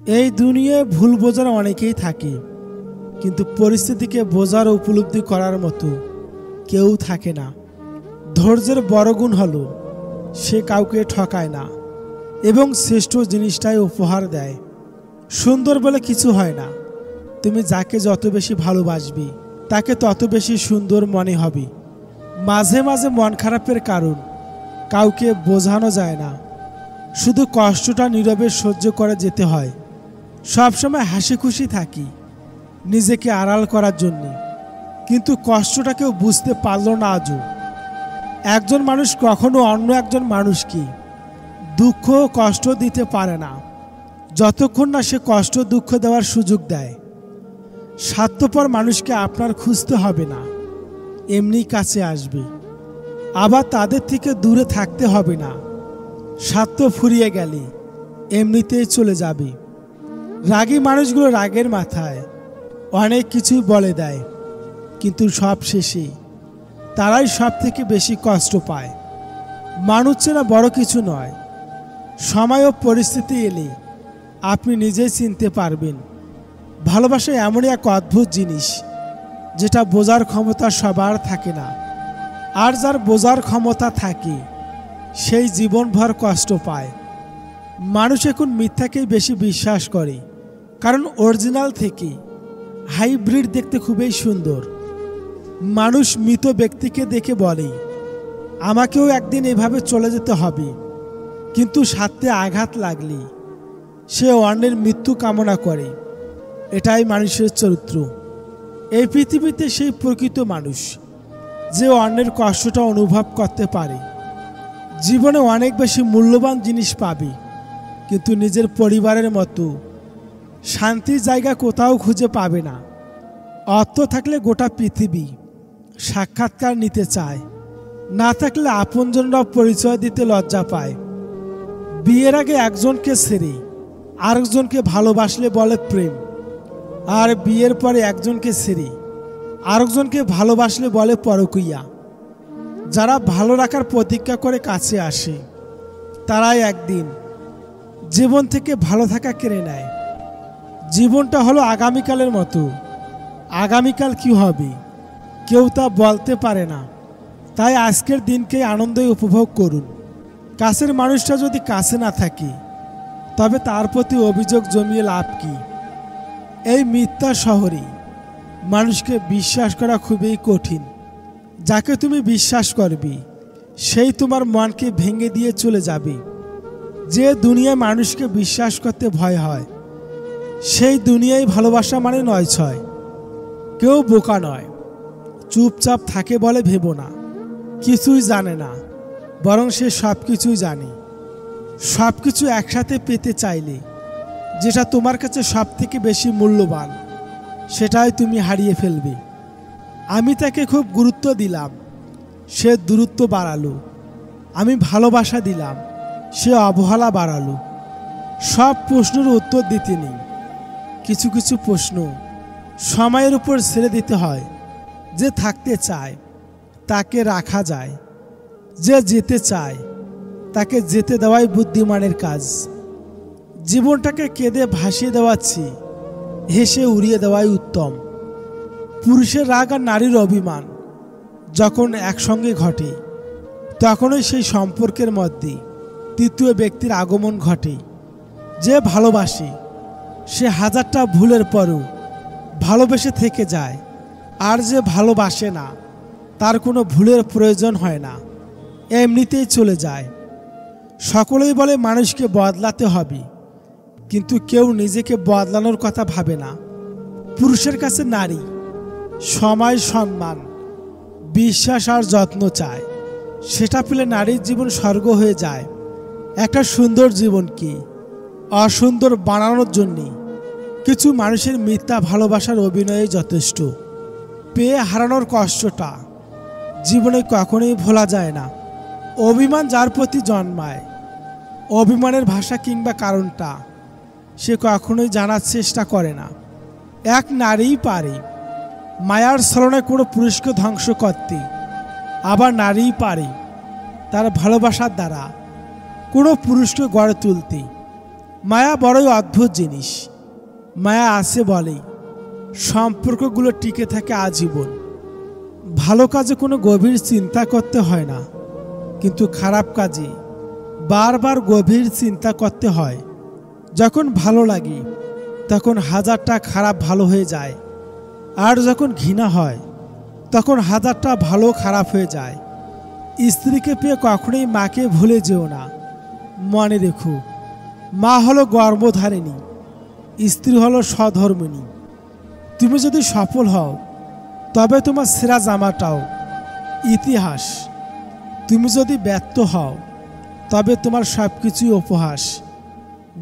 এই দুনিয়ায় ভুল বোঝার অনেকেই থাকে, কিন্তু পরিস্থিতিকে বোঝার উপলব্ধি করার মতো কেউ থাকে না। ধৈর্যের বড় গুণ হলো সে কাউকে ঠকায় না এবং শ্রেষ্ঠ জিনিসটাই উপহার দেয়। সুন্দর বলে কিছু হয় না, তুমি যাকে যত বেশি ভালোবাসবে তাকে তত বেশি সুন্দর মনে হবে। মাঝে মাঝে মন খারাপের কারণ কাউকে বোঝানো যায় না, শুধু কষ্টটা নীরবে সহ্য করে যেতে হয়। সবসময় হাসি খুশি থাকি নিজেকে আড়াল করার জন্যে, কিন্তু কষ্টটা কেউ বুঝতে পারল না আজও। একজন মানুষ কখনো অন্য একজন মানুষকে দুঃখ কষ্ট দিতে পারে না যতক্ষণ না সে কষ্ট দুঃখ দেওয়ার সুযোগ দেয়। স্বার্থপর মানুষকে আপনার খুঁজতে হবে না, এমনি কাছে আসবে। আবার তাদের থেকে দূরে থাকতে হবে না, স্বার্থ ফুরিয়ে গেলে এমনিতেই চলে যাবে। রাগী মানুষগুলো রাগের মাথায় অনেক কিছুই বলে দেয়, কিন্তু সব শেষে তারাই সব থেকে বেশি কষ্ট পায়। মানুষ চেনা বড় কিছু নয়, সময় ও পরিস্থিতি এলে আপনি নিজেই চিনতে পারবেন। ভালোবাসা এমনই এক অদ্ভুত জিনিস যেটা বোঝার ক্ষমতা সবার থাকে না, আর যার বোঝার ক্ষমতা থাকে সেই জীবনভর কষ্ট পায়। মানুষ এখন মিথ্যাকেই বেশি বিশ্বাস করে, কারণ অরিজিনাল থেকে হাইব্রিড দেখতে খুবই সুন্দর। মানুষ মৃত ব্যক্তিকে দেখে বলে আমাকেও একদিন এভাবে চলে যেতে হবে, কিন্তু স্বার্থে আঘাত লাগলে সে অন্যের মৃত্যু কামনা করে। এটাই মানুষের চরিত্র। এই পৃথিবীতে সেই প্রকৃত মানুষ যে অন্যের কষ্টটা অনুভব করতে পারে। জীবনে অনেক বেশি মূল্যবান জিনিস পাবে, কিন্তু নিজের পরিবারের মতো শান্তির জায়গা কোথাও খুঁজে পাবে না। অর্থ থাকলে গোটা পৃথিবী সাক্ষাৎকার নিতে চায়, না থাকলে আপনজনরাও পরিচয় দিতে লজ্জা পায়। বিয়ের আগে একজনকে ছেড়ে আরেকজনকে ভালোবাসলে বলে প্রেম, আর বিয়ের পরে একজনকে ছেড়ে আরেকজনকে ভালোবাসলে বলে পরকীয়া। যারা ভালো রাখার প্রতিজ্ঞা করে কাছে আসে তারাই একদিন জীবন থেকে ভালো থাকা কেড়ে নেয়। জীবনটা হলো আগামীকালের মতো, আগামীকাল কি হবে কেউ তা বলতে পারে না। তাই আজকের দিনকে আনন্দে উপভোগ করুন। কাছের মানুষটা যদি কাছে না থাকে তবে তার প্রতি অভিযোগ জমিয়ে লাভ কি? এই মিথ্যা শহরে মানুষকে বিশ্বাস করা খুবই কঠিন। যাকে তুমি বিশ্বাস করবে সেই তোমার মনকে ভেঙে দিয়ে চলে যাবে। যে দুনিয়ায় মানুষকে বিশ্বাস করতে ভয় হয় সেই দুনিয়ায় ভালোবাসা মানে নয় ছয়। কেউ বোকা নয়, চুপচাপ থাকে বলে ভেবো না কিছুই জানে না, বরং সে সব কিছুই জানে। সব কিছু একসাথে পেতে চাইলে যেটা তোমার কাছে সব থেকে বেশি মূল্যবান সেটাই তুমি হারিয়ে ফেলবে। আমি তাকে খুব গুরুত্ব দিলাম, সে দূরত্ব বাড়ালো। আমি ভালোবাসা দিলাম, সে অবহেলা বাড়ালো। সব প্রশ্নের উত্তর দিতে নেই, কিছু কিছু প্রশ্ন সময়ের উপর ছেড়ে দিতে হয়। যে থাকতে চায় তাকে রাখা যায়, যে যেতে চায় তাকে যেতে দেওয়াই বুদ্ধিমানের কাজ। জীবনটাকে কেঁদে ভাসিয়ে দেওয়াচ্ছি, হেসে উড়িয়ে দেওয়াই উত্তম। পুরুষের রাগ আর নারীর অভিমান যখন একসঙ্গে ঘটে তখনই সেই সম্পর্কের মধ্যে তৃতীয় ব্যক্তির আগমন ঘটে। যে ভালোবাসে সে হাজারটা ভুলের পরও ভালোবেসে থেকে যায়, আর যে ভালোবাসে না তার কোনো ভুলের প্রয়োজন হয় না, এমনিতেই চলে যায়। সকলেই বলে মানুষকে বদলাতে হবে, কিন্তু কেউ নিজেকে বদলানোর কথা ভাবে না। পুরুষের কাছে নারী সময়, সম্মান, বিশ্বাস আর যত্ন চায়। সেটা পেলে নারীর জীবন স্বর্গ হয়ে যায়। একটা সুন্দর জীবনকে অসুন্দর বানানোর জন্যে কিছু মানুষের মিথ্যা ভালোবাসার অভিনয়ে যথেষ্ট। পেয়ে হারানোর কষ্টটা জীবনে কখনোই ভোলা যায় না। অভিমান যার প্রতি জন্মায়, অভিমানের ভাষা কিংবা কারণটা সে কখনোই জানার চেষ্টা করে না। এক নারীই পারে মায়ার ছলনায় কোনো পুরুষকে ধ্বংস করতে, আবার নারীই পারে তার ভালোবাসার দ্বারা কোনো পুরুষকে গড়ে তুলতে। মায়া বড়ই অদ্ভুত জিনিস। মায়া আছে বলেই সম্পর্কগুলো টিকে থাকে আজীবন। ভালো কাজে কোনো গভীর চিন্তা করতে হয় না, কিন্তু খারাপ কাজে বারবার গভীর চিন্তা করতে হয়। যখন ভালো লাগে তখন হাজারটা খারাপ ভালো হয়ে যায়, আর যখন ঘৃণা হয় তখন হাজারটা ভালো খারাপ হয়ে যায়। স্ত্রীকে পেয়ে কখনোই মাকে ভুলে যেও না। মনে রেখো, মা হলো গর্ভধারিণী, স্ত্রী হলো স্বধর্মিণী। তুমি যদি সফল হও তবে তোমার সেরা জামাটাও ইতিহাস। তুমি যদি ব্যর্থ হও তবে তোমার সব কিছুই উপহাস।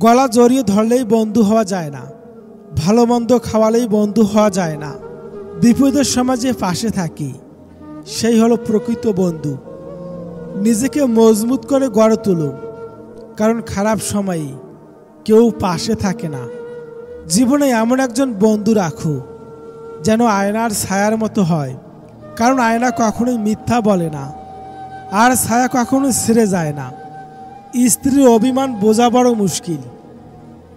গলা জড়িয়ে ধরলেই বন্ধু হওয়া যায় না, ভালো মন্দ খাওয়ালেই বন্ধু হওয়া যায় না। বিপদের সময় যে পাশে থাকে সেই হলো প্রকৃত বন্ধু। নিজেকে মজবুত করে গড়ে তুলো, কারণ খারাপ সময়ে কেউ পাশে থাকে না। জীবনে এমন একজন বন্ধু রাখো যেন আয়নার ছায়ার মতো হয়, কারণ আয়না কখনোই মিথ্যা বলে না, আর ছায়া কখনো ছেড়ে যায় না। স্ত্রীর অভিমান বোঝা বড় মুশকিল।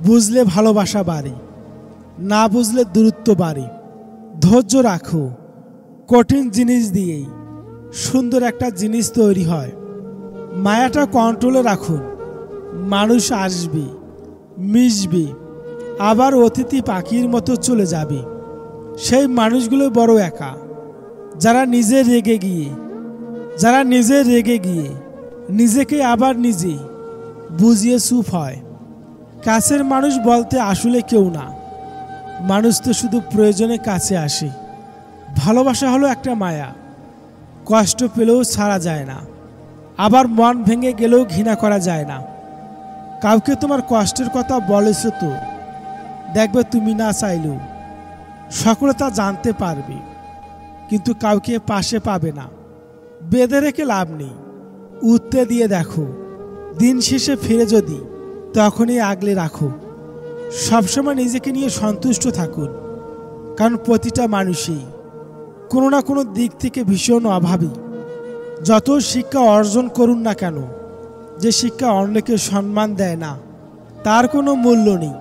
বুঝলে ভালোবাসা বাড়ে, না বুঝলে দূরত্ব বাড়ে। ধৈর্য রাখো, কঠিন জিনিস দিয়েই সুন্দর একটা জিনিস তৈরি হয়। মায়াটা কন্ট্রোলে রাখুন। মানুষ আসবে, মিশবে, আবার অতিথি পাখির মতো চলে যাবে। সেই মানুষগুলো বড় একা, যারা নিজে রেগে গিয়ে নিজেকে আবার নিজে বুঝিয়ে চুপ হয়। কাছের মানুষ বলতে আসলে কেউ না, মানুষ তো শুধু প্রয়োজনে কাছে আসে। ভালোবাসা হলো একটা মায়া, কষ্ট পেলেও ছাড়া যায় না, আবার মন ভেঙে গেলেও ঘৃণা করা যায় না। কাউকে তোমার কষ্টের কথা বলেছ তো দেখবে তুমি না চাইলেও সকলে তা জানতে পারবে, কিন্তু কাউকে পাশে পাবে না। বেঁধে রেখে লাভ নেই, উঠতে দিয়ে দেখো। দিন শেষে ফিরে যদি তখনই আগলে রাখো। সবসময় নিজেকে নিয়ে সন্তুষ্ট থাকুন, কারণ প্রতিটা মানুষই কোনো না কোনো দিক থেকে ভীষণ অভাবী। যত শিক্ষা অর্জন করুন না কেন, যে শিক্ষা অন্যকে সম্মান দেয় না তার কোনো মূল্য নেই।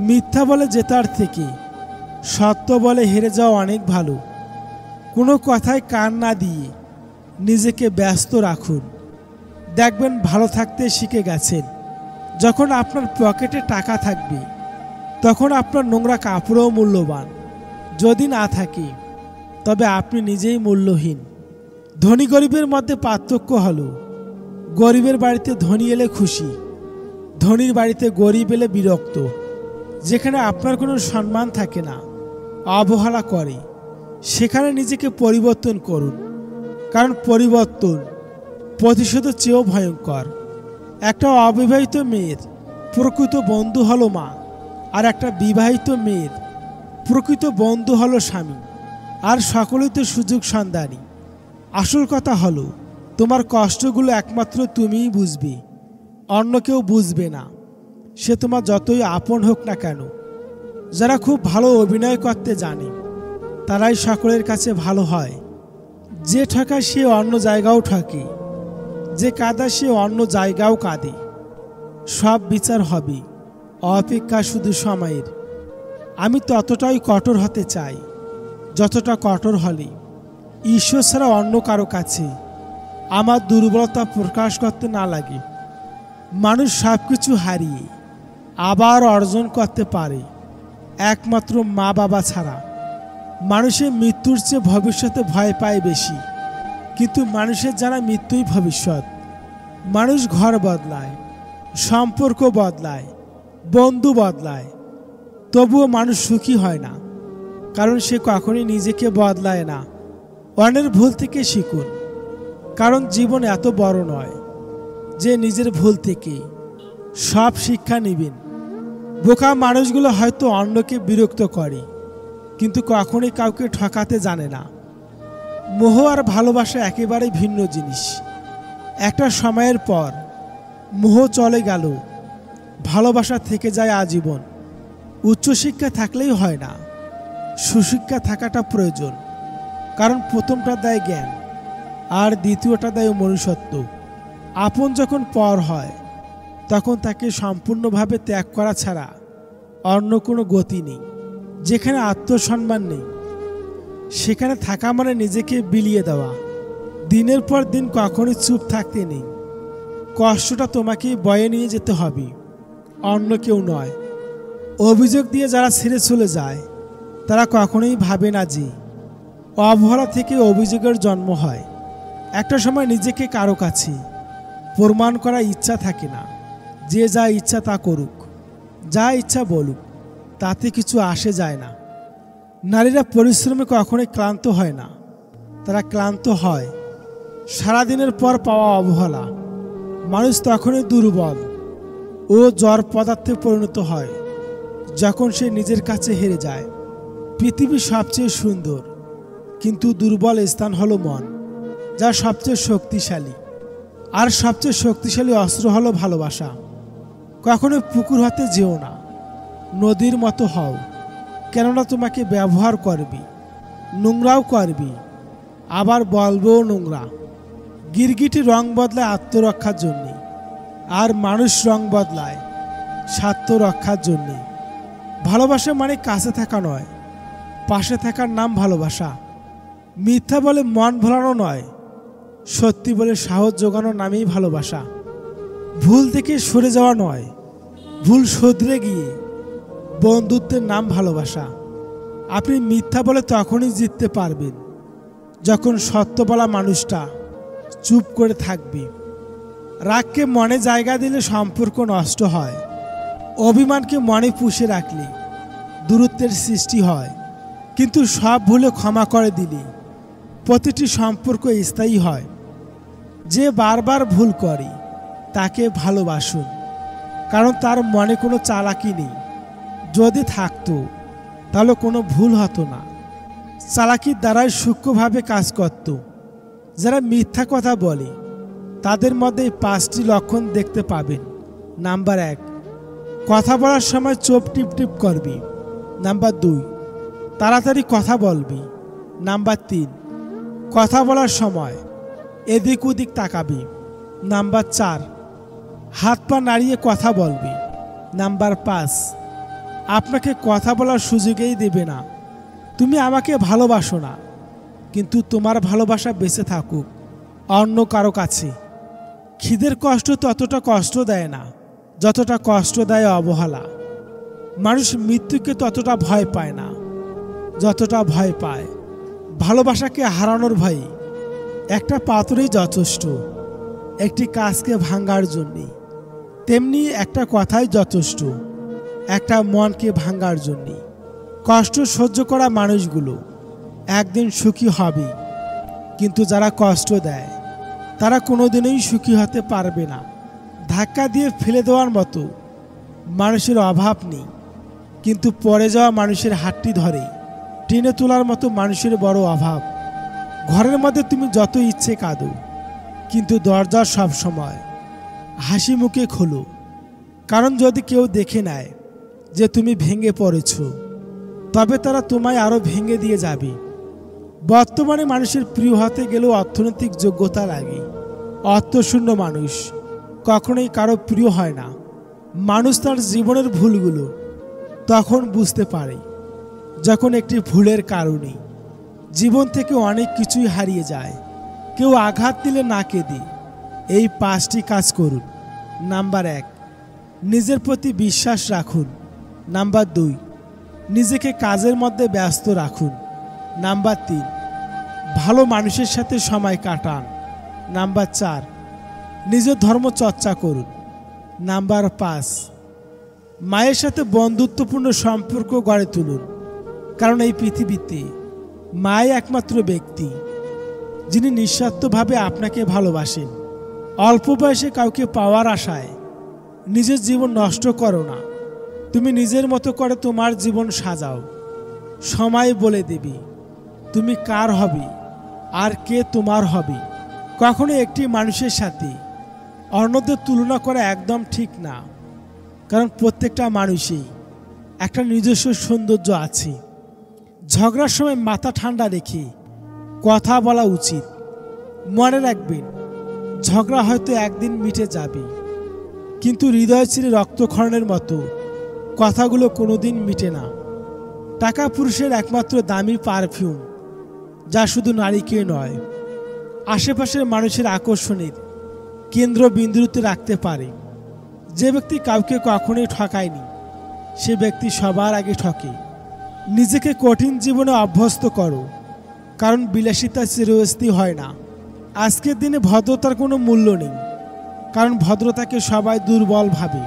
মিথ্যা বলে জেতার থেকে সত্য বলে হেরে যাওয়া অনেক ভালো। কোনো কথায় কান না দিয়ে নিজেকে ব্যস্ত রাখুন, দেখবেন ভালো থাকতে শিখে গেছেন। যখন আপনার পকেটে টাকা থাকবে তখন আপনার নোংরা কাপড়ও মূল্যবান। যদি না থাকে তবে আপনি নিজেই মূল্যহীন। ধনী গরিবের মধ্যে পার্থক্য হলো গরিবের বাড়িতে ধনী এলে খুশি, ধনীর বাড়িতে গরিব এলে বিরক্ত। যেখানে আপনার কোনো সম্মান থাকে না, অবহেলা করে, সেখানে নিজেকে পরিবর্তন করুন, কারণ পরিবর্তন প্রতিশোধের চেয়েও ভয়ঙ্কর। একটা অবিবাহিত মেয়ের প্রকৃত বন্ধু হলো মা, আর একটা বিবাহিত মেয়ের প্রকৃত বন্ধু হলো স্বামী। আর সকলেই তো সুযোগ সন্ধানী। আসল কথা হলো তোমার কষ্টগুলো একমাত্র তুমিই বুঝবে, অন্য কেউ বুঝবে না, সে তোমার যতই আপন হোক না কেন। যারা খুব ভালো অভিনয় করতে জানে তারাই সকলের কাছে ভালো হয়। যে ঠকায় সে অন্য জায়গাও ঠকে, যে কাঁদায় সে অন্য জায়গাও কাঁদে। সব বিচার হবে, অপেক্ষা শুধু সময়ের। আমি ততটাই কঠোর হতে চাই যতটা কঠোর হলে ঈশ্বর ছাড়া অন্য কারো কাছে আমার দুর্বলতা প্রকাশ করতে না লাগে। মানুষ সব কিছু হারিয়ে আবার অর্জন করতে পারে একমাত্র মা বাবা ছাড়া। মানুষের মৃত্যুর চেয়ে ভবিষ্যতে ভয় পায় বেশি, কিন্তু মানুষের জানা মৃত্যুই ভবিষ্যৎ। মানুষ ঘর বদলায়, সম্পর্ক বদলায়, বন্ধু বদলায়, তবুও মানুষ সুখী হয় না, কারণ সে কখনোই নিজেকে বদলায় না। অন্যের ভুল থেকে শিখুন, কারণ জীবন এত বড় নয় যে নিজের ভুল থেকে সব শিক্ষা নেবেন। বোকা মানুষগুলো হয়তো অন্যকে বিরক্ত করে, কিন্তু কখনোই কাউকে ঠকাতে জানে না। মোহ আর ভালোবাসা একেবারে ভিন্ন জিনিস। একটা সময়ের পর মোহ চলে গেল, ভালোবাসা থেকে যায় আজীবন। উচ্চশিক্ষা থাকলেই হয় না, সুশিক্ষা থাকাটা প্রয়োজন, কারণ প্রথমটা দেয় জ্ঞান আর দ্বিতীয়টা দেয় মনুষ্যত্ব। আপন যখন পর হয় তখন তাকে সম্পূর্ণভাবে ত্যাগ করা ছাড়া অন্য কোনো গতি নেই। যেখানে আত্মসম্মান নেই সেখানে থাকা মানে নিজেকে বিলিয়ে দেওয়া। দিনের পর দিন কখনোই চুপ থাকতে নেই। কষ্টটা তোমাকেই বয়ে নিয়ে যেতে হবে, অন্য কেউ নয়। অভিযোগ দিয়ে যারা ছেড়ে চলে যায় তারা কখনোই ভাবে না যে অবহেলা থেকে অভিযোগের জন্ম হয়। একটা সময় নিজেকে কারো কাছে প্রমাণ করার ইচ্ছা থাকে না। যে যা ইচ্ছা তা করুক, যা ইচ্ছা বলুক, তাতে কিছু আসে যায় না। নারীরা পরিশ্রমে কখনোই ক্লান্ত হয় না। তারা ক্লান্ত হয় সারাদিনের পর পাওয়া অবহেলা। মানুষ তখনই দুর্বল ও জড় পদার্থে পরিণত হয় যখন সে নিজের কাছে হেরে যায়। পৃথিবীর সবচেয়ে সুন্দর কিন্তু দুর্বল স্থান হলো মন, যা সবচেয়ে শক্তিশালী। আর সবচেয়ে শক্তিশালী অস্ত্র হলো ভালোবাসা। কখনো পুকুর হতে যেও না, নদীর মতো হও। কেননা তোমাকে ব্যবহার করবি, নোংরাও করবি, আবার বলবেও নোংরা। গিরগিটি রং বদলায় আত্মরক্ষার জন্যে, আর মানুষ রং বদলায় স্বার্থ রক্ষার জন্যে। ভালোবাসা মানে কাছে থাকা নয়, পাশে থাকার নাম ভালোবাসা। মিথ্যা বলে মন ভোলানো নয়, সত্যি বলে সাহস জোগানোর নামেই ভালোবাসা। ভুল থেকে সরে যাওয়া নয়, ভুল শোধরে গিয়ে বন্ধুত্বের নাম ভালোবাসা। আপনি মিথ্যা বলে তখনই জিততে পারবেন যখন সত্য বলা মানুষটা চুপ করে থাকবে। রাগকে মনে জায়গা দিলে সম্পর্ক নষ্ট হয়। অভিমানকে মনে পুষে রাখলে দূরত্বের সৃষ্টি হয়। কিন্তু সব ভুলে ক্ষমা করে দিলে প্রতিটি সম্পর্ক স্থায়ী হয়। যে বারবার ভুল করে তাকে ভালোবাসুন, কারণ তার মনে কোনো চালাকি নেই। যদি থাকতো তাহলে কোনো ভুল হতো না। চালাকির দ্বারাই সূক্ষ্মভাবে কাজ করত। যারা মিথ্যা কথা বলে তাদের মধ্যে এই 5টি লক্ষণ দেখতে পাবেন। নাম্বার 1, কথা বলার সময় চোখ টিপ টিপ করবি। নাম্বার 2, তাড়াতাড়ি কথা বলবি। নাম্বার 3, কথা বলার সময় এদিক ওদিক তাকাবি। নাম্বার 4, হাত পা নাড়িয়ে কথা বলবি। নাম্বার 5, আপনাকে কথা বলার সুযোগই দেবে না। তুমি আমাকে ভালোবাসো না, কিন্তু তোমার ভালোবাসা বেঁচে থাকুক অন্য কারো কাছে। খিদের কষ্ট ততটা কষ্ট দেয় না যতটা কষ্ট দেয় অবহেলা। মানুষ মৃত্যুকে ততটা ভয় পায় না যতটা ভয় পায় ভালোবাসাকে হারানোর ভয়ে। একটা পাথরই যথেষ্ট একটি কাজকে ভাঙার জন্যে, তেমনি একটা কথাই যথেষ্ট একটা মনকে ভাঙার জন্যে। কষ্ট সহ্য করা মানুষগুলো একদিন সুখী হবে, কিন্তু যারা কষ্ট দেয় তারা কোনোদিনই সুখী হতে পারবে না। ধাক্কা দিয়ে ফেলে দেওয়ার মতো মানুষের অভাব নেই, কিন্তু পড়ে যাওয়া মানুষের হাতটি ধরে টেনে তোলার মতো মানুষের বড় অভাব। ঘরের মধ্যে তুমি যত ইচ্ছে কাঁদো, কিন্তু দরজা সব সময় হাসি মুখে খোলো। কারণ যদি কেউ দেখে নেয় যে তুমি ভেঙে পড়েছ, তবে তারা তোমায় আরও ভেঙে দিয়ে যাবে। বর্তমানে মানুষের প্রিয় হতে গেলেও অর্থনৈতিক যোগ্যতা লাগে। অর্থশূন্য মানুষ কখনোই কারো প্রিয় হয় না। মানুষ তার জীবনের ভুলগুলো তখন বুঝতে পারে যখন একটি ভুলের কারণে জীবন থেকে অনেক কিছুই হারিয়ে যায়। কেউ আঘাত দিলে না কেঁদে এই 5টি কাজ করুন। নাম্বার 1, নিজের প্রতি বিশ্বাস রাখুন। নাম্বার 2, নিজেকে কাজের মধ্যে ব্যস্ত রাখুন। নাম্বার 3, ভালো মানুষের সাথে সময় কাটান। নাম্বার 4, নিজের ধর্ম চর্চা করুন। নাম্বার 5, মায়ের সাথে বন্ধুত্বপূর্ণ সম্পর্ক গড়ে তুলুন। কারণ এই পৃথিবীতে মাই একমাত্র ব্যক্তি যিনি নিঃস্বার্থভাবে আপনাকে ভালোবাসেন। অল্প বয়সে কাউকে পাওয়ার আশায় নিজের জীবন নষ্ট করো না। তুমি নিজের মতো করে তোমার জীবন সাজাও। সময় বলে দেবে তুমি কার হবে আর কে তোমার হবে। কখনো একটি মানুষের সাথে অন্যদের তুলনা করা একদম ঠিক না, কারণ প্রত্যেকটা মানুষই একটা নিজস্ব সৌন্দর্য আছে। ঝগড়ার সময় মাথা ঠান্ডা রেখে কথা বলা উচিত। মনে রাখবেন, ঝগড়া হয়তো একদিন মিটে যাবে, কিন্তু হৃদয় ছিঁড়ে রক্তক্ষরণের মতো কথাগুলো কোনোদিন মিটে না। টাকা পুরুষের একমাত্র দামি পারফিউম, যা শুধু নারীকে নয়, আশেপাশের মানুষের আকর্ষণের কেন্দ্রবিন্দুতে রাখতে পারে। যে ব্যক্তি কাউকে কখনোই ঠকায়নি, সে ব্যক্তি সবার আগে ঠকে। নিজেকে কঠিন জীবনে অভ্যস্ত করো, কারণ বিলাসিতা চিরস্থায়ী হয় না। আজকের দিনে ভদ্রতার কোনো মূল্য নেই, কারণ ভদ্রতাকে সবাই দুর্বল ভাবে।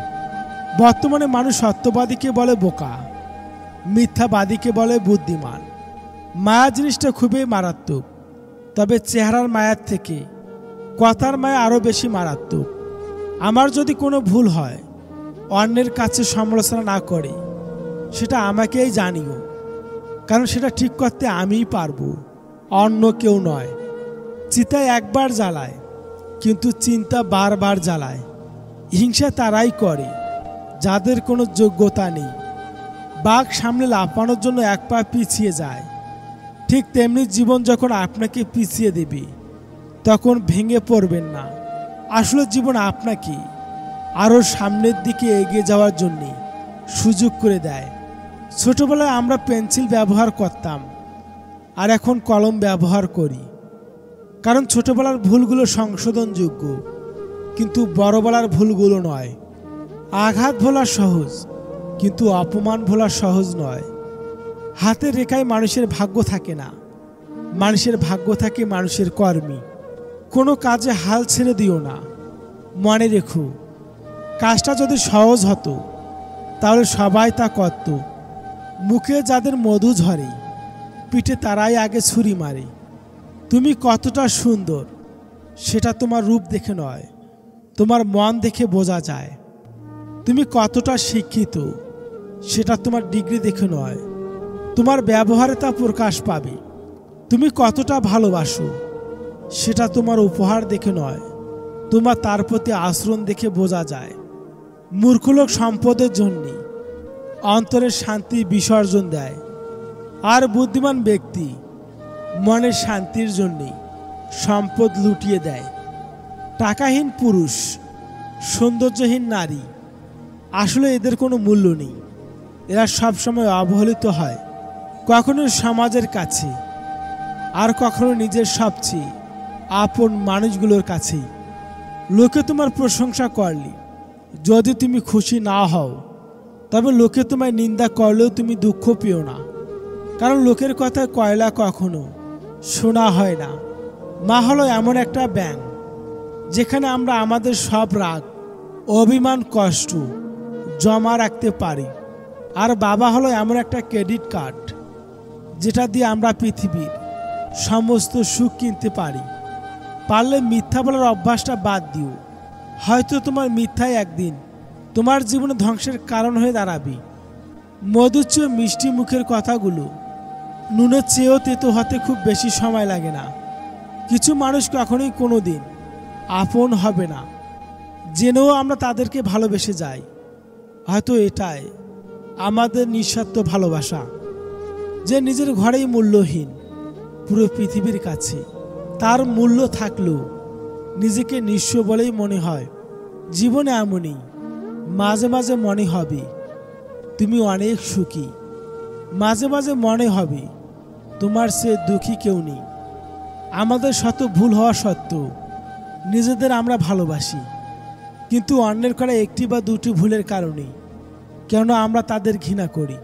বর্তমানে মানুষ সত্যবাদীকে বলে বোকা, মিথ্যাবাদীকে বলে বুদ্ধিমান। মায়া জিনিসটা খুবই মারাত্মক, তবে চেহারার মায়ার থেকে কথার মায়া আরও বেশি মারাত্মক। আমার যদি কোনো ভুল হয়, অন্যের কাছে সমালোচনা না করে সেটা আমাকেই জানিও, কারণ সেটা ঠিক করতে আমিই পারবো, অন্য কেউ নয়। চিতায় একবার জ্বালায়, কিন্তু চিন্তা বারবার জ্বালায়। হিংসা তারাই করে যাদের কোনো যোগ্যতা নেই। বাঘ সামনে লাফানোর জন্য এক পা পিছিয়ে যায়, ঠিক তেমনি জীবন যখন আপনাকে পিছিয়ে দেবে তখন ভেঙে পড়বেন না। আসলে জীবন আপনাকে আরও সামনের দিকে এগিয়ে যাওয়ার জন্যে সুযোগ করে দেয়। ছোটবেলায় আমরা পেন্সিল ব্যবহার করতাম, আর এখন কলম ব্যবহার করি, কারণ ছোটবেলার ভুলগুলো সংশোধনযোগ্য, কিন্তু বড়বেলার ভুলগুলো নয়। আঘাত ভোলা সহজ, কিন্তু অপমান ভোলা সহজ নয়। হাতের রেখায় মানুষের ভাগ্য থাকে না, মানুষের ভাগ্য থাকে মানুষের কর্মী। কোনো কাজে হাল ছেড়ে দিও না। মনে রেখো, কাজটা যদি সহজ হতো তাহলে সবাই তা করত। মুখে যাদের মধু ঝরে, পিঠে তারাই আগে ছুরি মারে। তুমি কতটা সুন্দর সেটা তোমার রূপ দেখে নয়, তোমার মন দেখে বোঝা যায়। তুমি কতটা শিক্ষিত সেটা তোমার ডিগ্রি দেখে নয়, তোমার ব্যবহারে তা প্রকাশ পাবে। তুমি কতটা ভালোবাসো সেটা তোমার উপহার দেখে নয়, তোমার তার প্রতি আচরণ দেখে বোঝা যায়। মূর্খ লোক সম্পদের জন্য অন্তরের শান্তি বিসর্জন দেয়, আর বুদ্ধিমান ব্যক্তি মনের শান্তির জন্যে সম্পদ লুটিয়ে দেয়। টাকাহীন পুরুষ, সৌন্দর্যহীন নারী, আসলে এদের কোনো মূল্য নেই। এরা সবসময় অবহেলিত হয়, কখনো সমাজের কাছে, আর কখনো নিজের সবচেয়ে আপন মানুষগুলোর কাছেই। লোকে তোমার প্রশংসা করলে যদি তুমি খুশি না হও, তবে লোকে তোমায় নিন্দা করলেও তুমি দুঃখ পেও না, কারণ লোকের কথায় কয়লা কখনো শোনা হয় না। মা হলো এমন একটা ব্যাংক যেখানে আমরা আমাদের সব রাগ, অভিমান, কষ্ট জমা রাখতে পারি। আর বাবা হলো এমন একটা ক্রেডিট কার্ড যেটা দিয়ে আমরা পৃথিবীর সমস্ত সুখ কিনতে পারি। পারলে মিথ্যা বলার অভ্যাসটা বাদ দিও, হয়তো তোমার মিথ্যাই একদিন তোমার জীবনে ধ্বংসের কারণ হয়ে দাঁড়াবে। মধুর চেয়ে মিষ্টি মুখের কথাগুলো নুনের চেয়েও তেতো হতে খুব বেশি সময় লাগে না। কিছু মানুষ কখনোই কোনো দিন আপন হবে না, জেনেও আমরা তাদেরকে ভালোবেসে যাই। হয়তো এটাই আমাদের নিঃস্বার্থ ভালোবাসা, যে নিজের ঘরেই মূল্যহীন, পুরো পৃথিবীর কাছে তার মূল্য থাকলেও নিজেকে নিঃস্ব বলেই মনে হয়। জীবনে এমনই, মাঝে মাঝে মনে হবে তুমি অনেক সুখী, মাঝে মাঝে মনে হবে তোমার সে দুঃখী কেউ নেই। আমাদের শত ভুল হওয়া সত্ত্বেও নিজেদের আমরা ভালোবাসি, কিন্তু অন্যের করা একটি বা দুটি ভুলের কারণে কেন আমরা তাদের ঘৃণা করি।